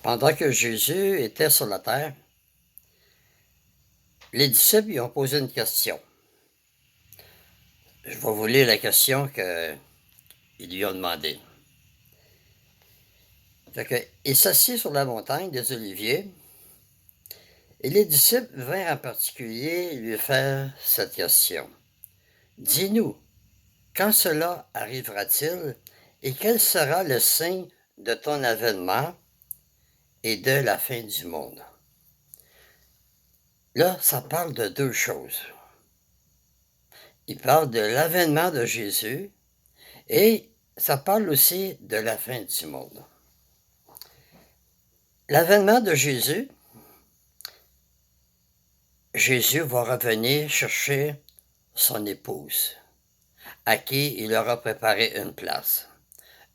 Pendant que Jésus était sur la terre, les disciples lui ont posé une question. Je vais vous lire la question qu'ils lui ont demandé. Il s'assit sur la montagne des Oliviers et les disciples vinrent en particulier lui faire cette question. Dis-nous, quand cela arrivera-t-il et quel sera le signe de ton avènement et de la fin du monde? Là, ça parle de deux choses. Il parle de l'avènement de Jésus et ça parle aussi de la fin du monde. L'avènement de Jésus, Jésus va revenir chercher son épouse, à qui il aura préparé une place.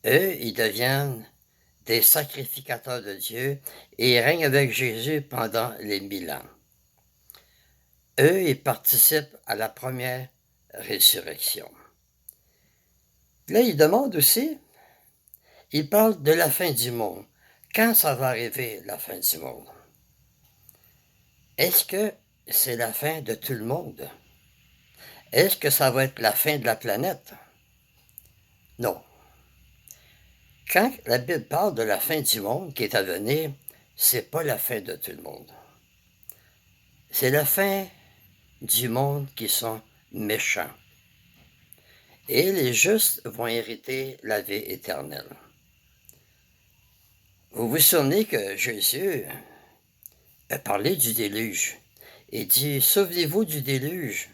Eux, ils deviennent des sacrificateurs de Dieu et ils règnent avec Jésus pendant les 1000 ans. Eux, ils participent à la première résurrection. Là, il demande aussi, il parle de la fin du monde. Quand ça va arriver, la fin du monde? Est-ce que c'est la fin de tout le monde? Est-ce que ça va être la fin de la planète? Non. Quand la Bible parle de la fin du monde qui est à venir, c'est pas la fin de tout le monde. C'est la fin du monde qui sont méchants. Et les justes vont hériter la vie éternelle. Vous vous souvenez que Jésus a parlé du déluge. Il dit, souvenez-vous du déluge.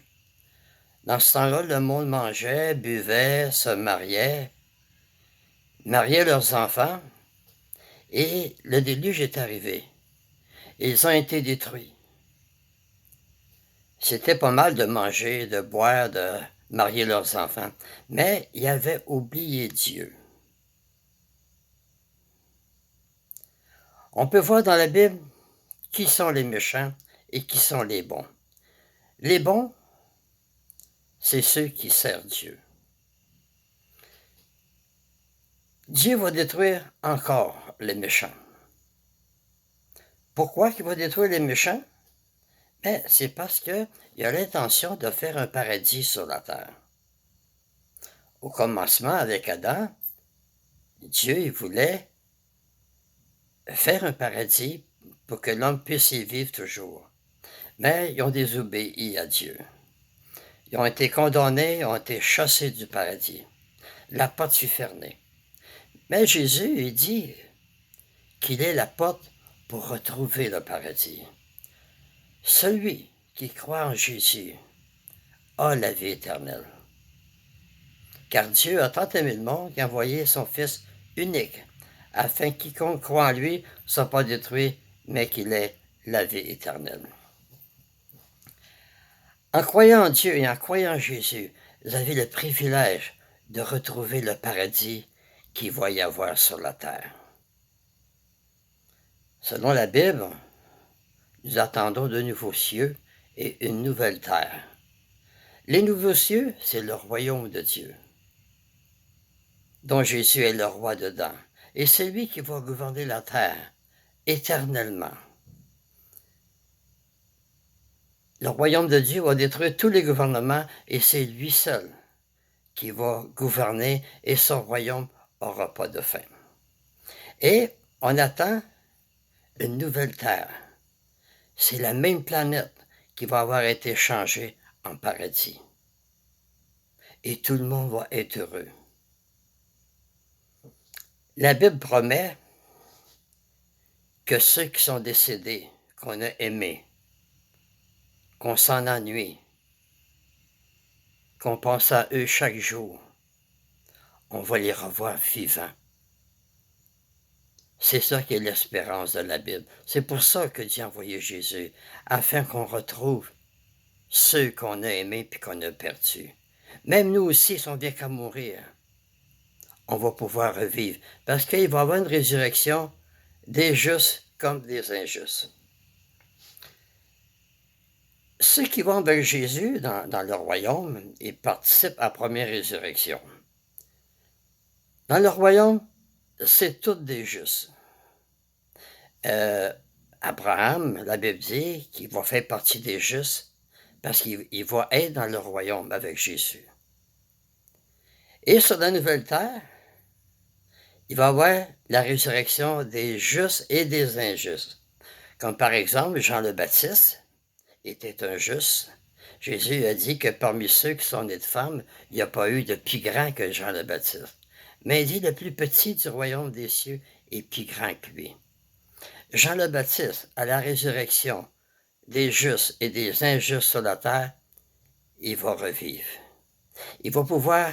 Dans ce temps-là, le monde mangeait, buvait, se mariait leurs enfants, et le déluge est arrivé. Ils ont été détruits. C'était pas mal de manger, de boire, de marier leurs enfants, mais ils avaient oublié Dieu. On peut voir dans la Bible qui sont les méchants et qui sont les bons. Les bons, c'est ceux qui servent Dieu. Dieu va détruire encore les méchants. Pourquoi il va détruire les méchants? Mais c'est parce qu'il a l'intention de faire un paradis sur la terre. Au commencement, avec Adam, Dieu il voulait faire un paradis pour que l'homme puisse y vivre toujours. Mais ils ont désobéi à Dieu. Ils ont été condamnés, ils ont été chassés du paradis. La porte fut fermée. Mais Jésus, il dit qu'il est la porte pour retrouver le paradis. Celui qui croit en Jésus a la vie éternelle. Car Dieu a tant aimé le monde qu'il a envoyé son Fils unique, afin que quiconque croit en lui ne soit pas détruit, mais qu'il ait la vie éternelle. En croyant en Dieu et en croyant en Jésus, vous avez le privilège de retrouver le paradis qu'il va y avoir sur la terre. Selon la Bible, nous attendons de nouveaux cieux et une nouvelle terre. Les nouveaux cieux, c'est le royaume de Dieu, dont Jésus est le roi dedans. Et c'est lui qui va gouverner la terre éternellement. Le royaume de Dieu va détruire tous les gouvernements et c'est lui seul qui va gouverner et son royaume n'aura pas de fin. Et on attend une nouvelle terre. C'est la même planète qui va avoir été changée en paradis. Et tout le monde va être heureux. La Bible promet que ceux qui sont décédés, qu'on a aimés, qu'on s'en ennuie, qu'on pense à eux chaque jour, on va les revoir vivants. C'est ça qui est l'espérance de la Bible. C'est pour ça que Dieu a envoyé Jésus, afin qu'on retrouve ceux qu'on a aimés puis qu'on a perdus. Même nous aussi, si on vient qu'à mourir, on va pouvoir revivre. Parce qu'il va y avoir une résurrection des justes comme des injustes. Ceux qui vont avec Jésus dans le royaume, ils participent à la première résurrection. Dans le royaume, c'est tous des justes. Euh, Abraham, la Bible dit qu'il va faire partie des justes parce qu'il va être dans le royaume avec Jésus. Et sur la nouvelle terre, il va y avoir la résurrection des justes et des injustes. Comme par exemple, Jean le Baptiste était un juste. Jésus a dit que parmi ceux qui sont nés de femmes, il n'y a pas eu de plus grand que Jean le Baptiste. Mais il dit le plus petit du royaume des cieux est plus grand que lui. Jean le Baptiste, à la résurrection des justes et des injustes sur la terre, il va revivre. Il va pouvoir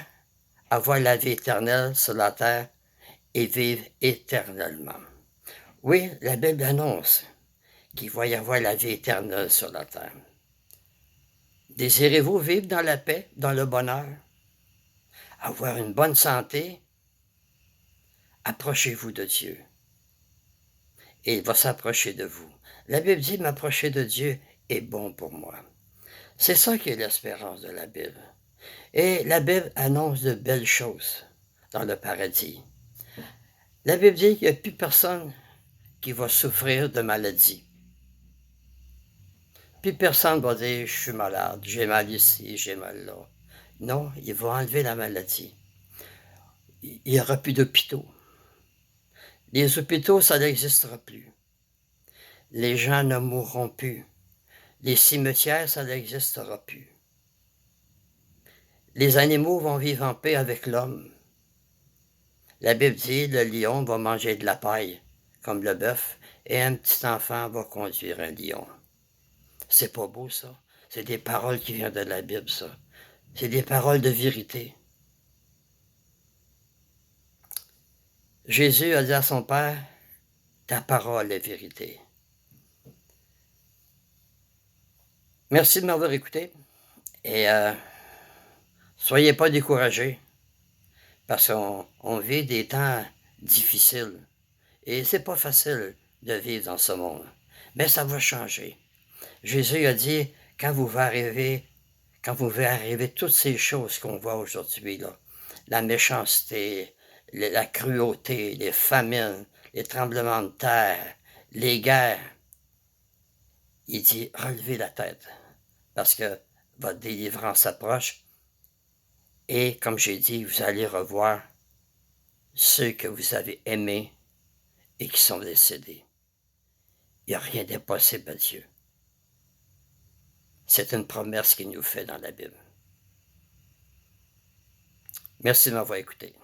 avoir la vie éternelle sur la terre et vivre éternellement. Oui, la Bible annonce qu'il va y avoir la vie éternelle sur la terre. Désirez-vous vivre dans la paix, dans le bonheur, avoir une bonne santé? Approchez-vous de Dieu et il va s'approcher de vous. La Bible dit, m'approcher de Dieu est bon pour moi. C'est ça qui est l'espérance de la Bible. Et la Bible annonce de belles choses dans le paradis. La Bible dit qu'il n'y a plus personne qui va souffrir de maladie. Plus personne va dire, je suis malade, j'ai mal ici, j'ai mal là. Non, il va enlever la maladie. Il n'y aura plus d'hôpitaux. Les hôpitaux, ça n'existera plus. Les gens ne mourront plus. Les cimetières, ça n'existera plus. Les animaux vont vivre en paix avec l'homme. La Bible dit, le lion va manger de la paille, comme le bœuf, et un petit enfant va conduire un lion. C'est pas beau, ça. C'est des paroles qui viennent de la Bible, ça. C'est des paroles de vérité. Jésus a dit à son Père, ta parole est vérité. Merci de m'avoir écouté et soyez pas découragés parce qu'on vit des temps difficiles et c'est pas facile de vivre dans ce monde. Mais ça va changer. Jésus a dit, quand vous verrez arriver toutes ces choses qu'on voit aujourd'hui, là, la méchanceté, la cruauté, les famines, les tremblements de terre, les guerres, il dit, relevez la tête, parce que votre délivrance approche, et comme j'ai dit, vous allez revoir ceux que vous avez aimés et qui sont décédés. Il n'y a rien d'impossible à Dieu. C'est une promesse qu'il nous fait dans la Bible. Merci de m'avoir écouté.